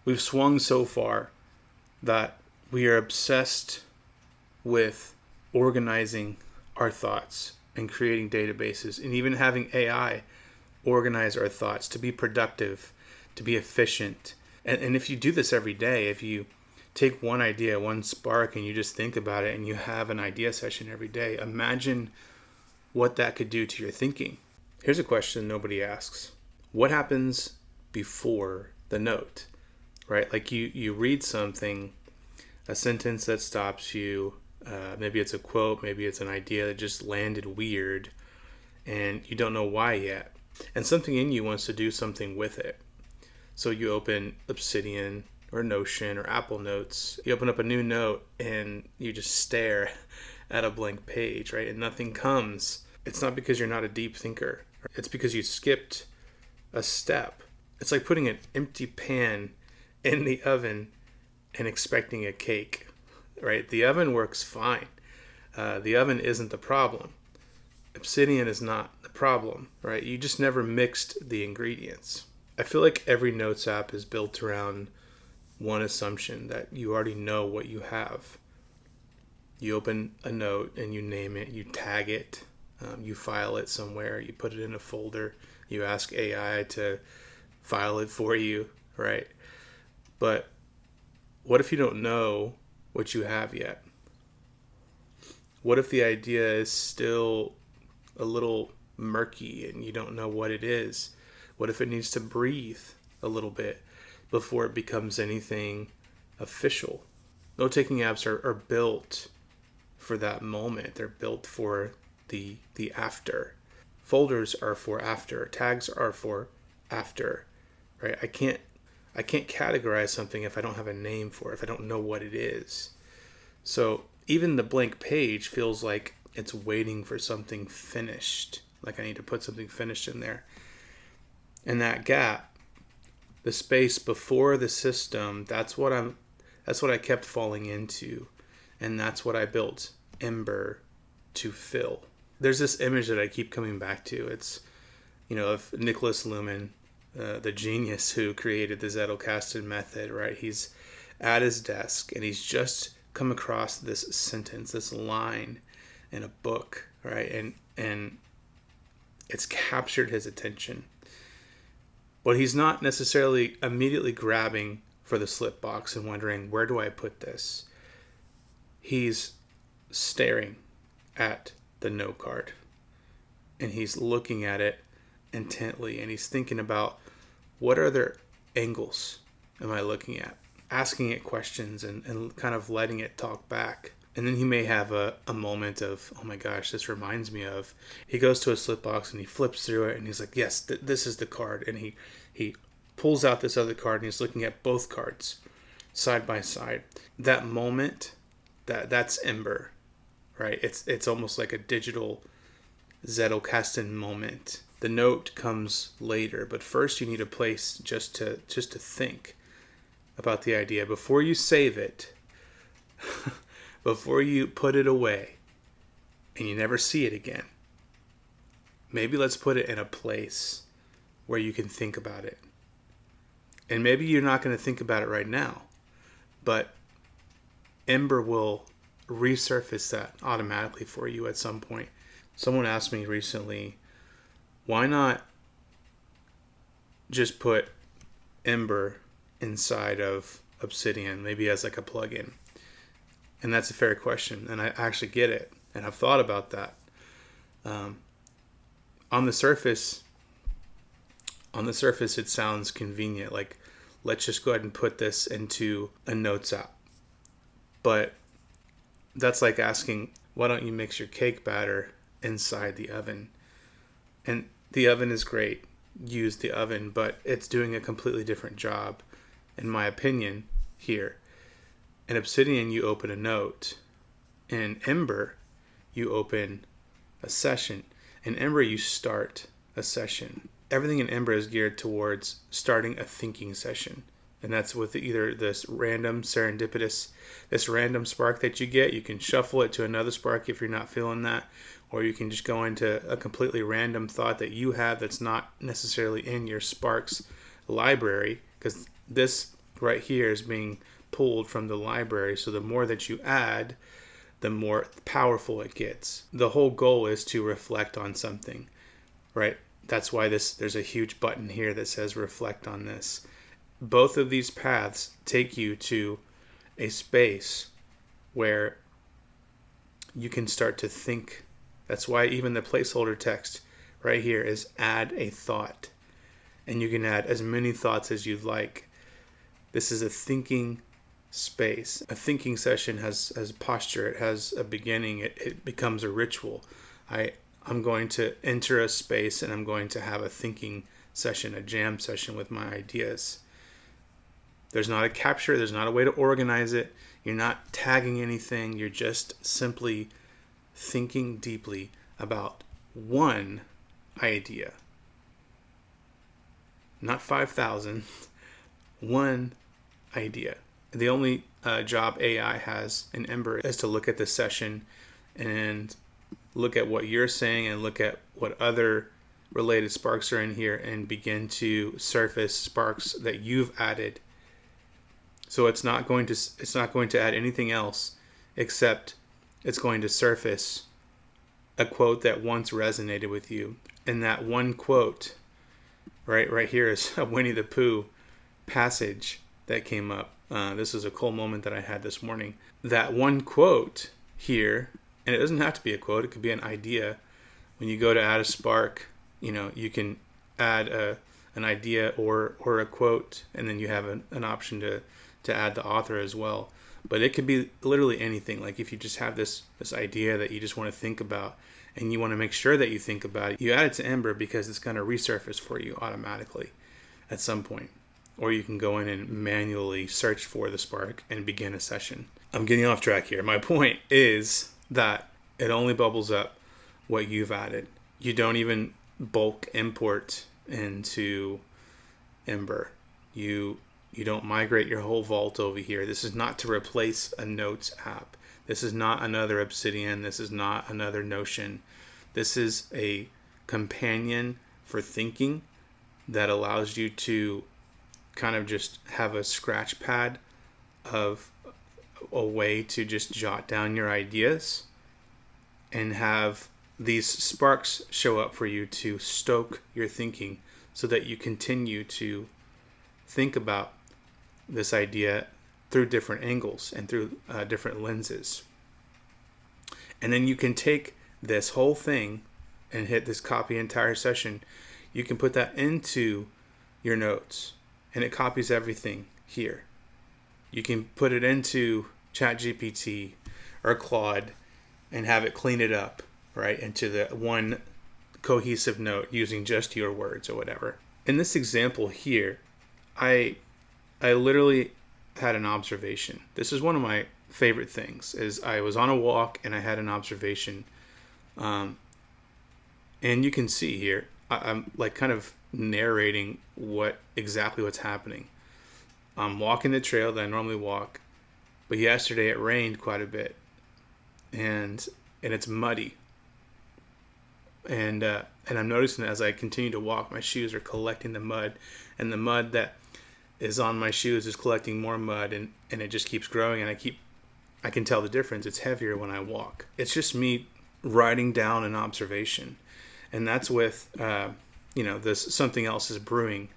We've swung so far that we are obsessed with organizing our thoughts and creating databases and even having AI organize our thoughts to be productive, to be efficient. And if you do this every day, if you take one idea, one spark, and you just think about it and you have an idea session every day, imagine what that could do to your thinking. Here's a question nobody asks. What happens before the note? Right? Like you read something, a sentence that stops you, maybe it's a quote, maybe it's an idea that just landed weird and you don't know why yet. And something in you wants to do something with it. So you open Obsidian or Notion or Apple Notes, you open up a new note and you just stare at a blank page, right? And nothing comes. It's not because you're not a deep thinker. It's because you skipped a step. It's like putting an empty pan in the oven and expecting a cake, right? The oven works fine. The oven isn't the problem. Obsidian is not the problem, right? You just never mixed the ingredients. I feel like every notes app is built around one assumption, that you already know what you have. You open a note and you name it, you tag it, you file it somewhere, you put it in a folder, you ask AI to file it for you, right? But what if you don't know what you have yet? What if the idea is still a little murky and you don't know what it is? What if it needs to breathe a little bit before it becomes anything official? Note-taking apps are built for that moment. They're built for the after. Folders are for after. Tags are for after, right? I can't categorize something if I don't have a name for it, if I don't know what it is. So even the blank page feels like it's waiting for something finished. Like I need to put something finished in there. And that gap, the space before the system, that's what I kept falling into. And that's what I built Ember to fill. There's this image that I keep coming back to. It's, of Nicholas Luhmann, the genius who created the Zettelkasten method, right? He's at his desk and he's just come across this sentence, this line in a book, right? And it's captured his attention. But he's not necessarily immediately grabbing for the slip box and wondering, where do I put this? He's staring at the note card and he's looking at it intently and he's thinking about, what other angles am I looking at? Asking it questions and kind of letting it talk back. And then he may have a moment of, oh my gosh, this reminds me of. He goes to a slip box and he flips through it and he's like, yes, this is the card. And he pulls out this other card and he's looking at both cards side by side. That moment, that's Ember, right? It's almost like a digital Zettelkasten moment. The note comes later, but first you need a place just to think about the idea before you save it. Before you put it away and you never see it again. Maybe let's put it in a place where you can think about it. And maybe you're not going to think about it right now, but Ember will resurface that automatically for you at some point. Someone asked me recently, why not just put Ember inside of Obsidian, maybe as like a plugin? And that's a fair question, and I actually get it, and I've thought about that. On the surface, it sounds convenient. Like, let's just go ahead and put this into a notes app. But that's like asking, why don't you mix your cake batter inside the oven? And the oven is great. Use the oven, but it's doing a completely different job, in my opinion, here. In Obsidian, you open a note. In Ember, you open a session. In Ember, you start a session. Everything in Ember is geared towards starting a thinking session. And that's with either this random serendipitous, this random spark that you get. You can shuffle it to another spark if you're not feeling that. Or you can just go into a completely random thought that you have that's not necessarily in your sparks library. Because this right here is being pulled from the library. So the more that you add, the more powerful it gets. The whole goal is to reflect on something, right? That's why there's a huge button here that says reflect on this. Both of these paths take you to a space where you can start to think. That's why even the placeholder text right here is add a thought. And you can add as many thoughts as you'd like. This is a thinking space. A thinking session has posture. It has a beginning. It becomes a ritual. I'm going to enter a space and I'm going to have a thinking session, a jam session with my ideas. There's not a capture. There's not a way to organize it. You're not tagging anything. You're just simply thinking deeply about one idea. Not 5,000. One idea. The only job AI has in Ember is to look at the session and look at what you're saying and look at what other related sparks are in here and begin to surface sparks that you've added. So it's not going to add anything else except it's going to surface a quote that once resonated with you. And that one quote right here is a Winnie the Pooh passage that came up. This is a cool moment that I had this morning. That one quote here, and it doesn't have to be a quote, it could be an idea. When you go to add a spark, you can add an idea or a quote, and then you have an option to add the author as well. But it could be literally anything. Like if you just have this idea that you just want to think about and you want to make sure that you think about it, you add it to Ember because it's going to resurface for you automatically at some point. Or you can go in and manually search for the spark and begin a session. I'm getting off track here. My point is that it only bubbles up what you've added. You don't even bulk import into Ember. You don't migrate your whole vault over here. This is not to replace a Notes app. This is not another Obsidian. This is not another Notion. This is a companion for thinking that allows you to kind of just have a scratch pad of a way to just jot down your ideas and have these sparks show up for you to stoke your thinking so that you continue to think about this idea through different angles and through different lenses. And then you can take this whole thing and hit this copy entire session. You can put that into your notes and it copies everything here. You can put it into ChatGPT or Claude and have it clean it up, right, into the one cohesive note using just your words or whatever. In this example here, I literally had an observation. This is one of my favorite things, is I was on a walk and I had an observation. And you can see here, I'm like kind of narrating exactly what's happening. I'm walking the trail that I normally walk, but yesterday it rained quite a bit, and it's muddy. And I'm noticing as I continue to walk, my shoes are collecting the mud, and the mud that is on my shoes is collecting more mud, and it just keeps growing, and I can tell the difference. It's heavier when I walk. It's just me writing down an observation, and that's with this something else is brewing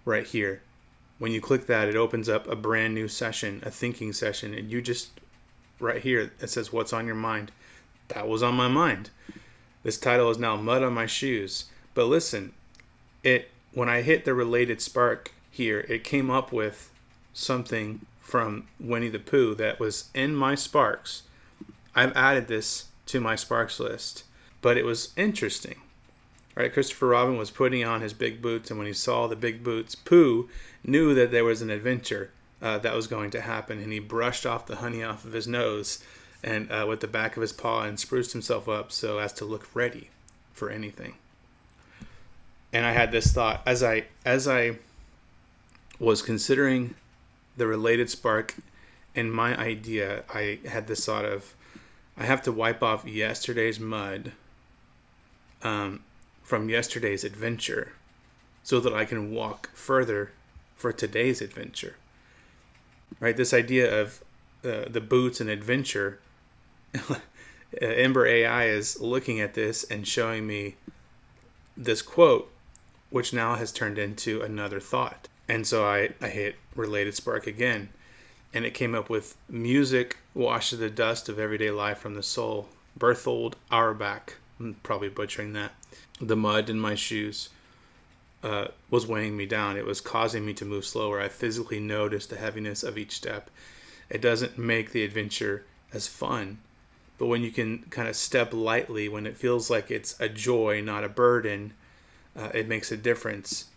right here. When you click that, it opens up a brand new session, a thinking session, and you just right here it says what's on your mind. That was on my mind. This title is now Mud on My Shoes. But listen, when I hit the related spark here, it came up with something from Winnie the Pooh that was in my sparks. I've added this to my sparks list, but it was interesting. Right, Christopher Robin was putting on his big boots, and when he saw the big boots, Pooh knew that there was an adventure that was going to happen, and he brushed off the honey off of his nose and with the back of his paw and spruced himself up so as to look ready for anything. And I had this thought as I was considering the related spark and my idea. I had this thought of I have to wipe off yesterday's mud from yesterday's adventure so that I can walk further for today's adventure. Right? This idea of the boots and adventure. Ember AI is looking at this and showing me this quote, which now has turned into another thought. And so I hit related spark again, and it came up with music washes the dust of everyday life from the soul. Berthold Auerbach, I'm probably butchering that. The mud in my shoes was weighing me down. It was causing me to move slower. I physically noticed the heaviness of each step. It doesn't make the adventure as fun, but when you can kind of step lightly, when it feels like it's a joy, not a burden, it makes a difference.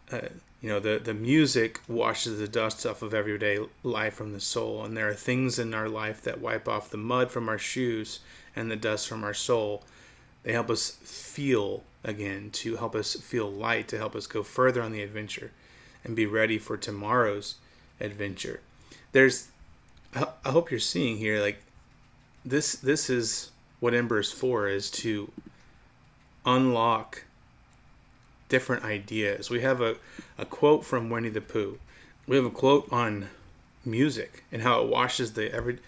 The music washes the dust off of everyday life from the soul, and there are things in our life that wipe off the mud from our shoes and the dust from our soul. They help us feel again, to help us feel light, to help us go further on the adventure and be ready for tomorrow's adventure. I hope you're seeing here, like, this is what Ember is for, is to unlock different ideas. We have a quote from Winnie the Pooh. We have a quote on music and how it washes the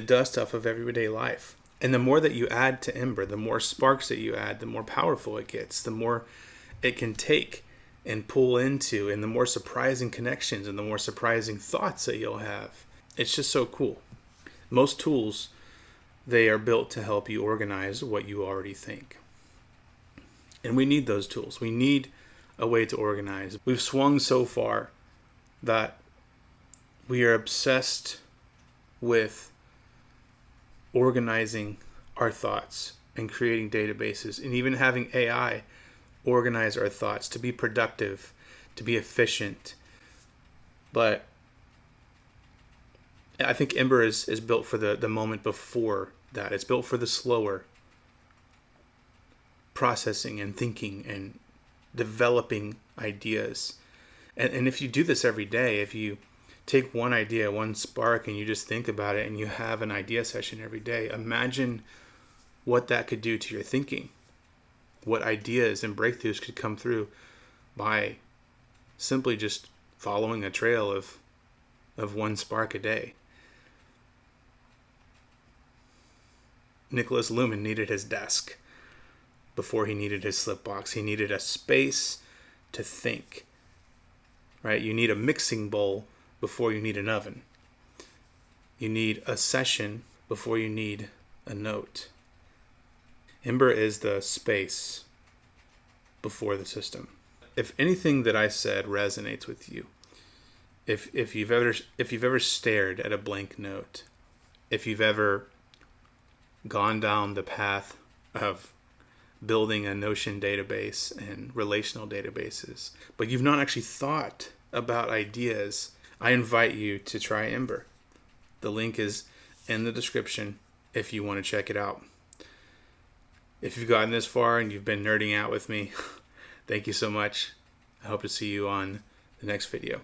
dust off of everyday life. And the more that you add to Ember, the more sparks that you add, the more powerful it gets, the more it can take and pull into, and the more surprising connections and the more surprising thoughts that you'll have. It's just so cool. Most tools, they are built to help you organize what you already think. And we need those tools. We need a way to organize. We've swung so far that we are obsessed with organizing our thoughts and creating databases, and even having AI organize our thoughts to be productive, to be efficient. But I think Ember is built for the moment before that. It's built for the slower processing and thinking and developing ideas. And if you do this every day, if you take one idea, one spark, and you just think about it, and you have an idea session every day, imagine what that could do to your thinking. What ideas and breakthroughs could come through by simply just following a trail of one spark a day. Nicholas Luhmann needed his desk before he needed his slip box. He needed a space to think, right? You need a mixing bowl before you need an oven. You need a session before you need a note. Ember is the space before the system. If anything that I said resonates with you, if you've ever stared at a blank note, if you've ever gone down the path of building a Notion database and relational databases, but you've not actually thought about ideas, I invite you to try Ember. The link is in the description if you want to check it out. If you've gotten this far and you've been nerding out with me, thank you so much. I hope to see you on the next video.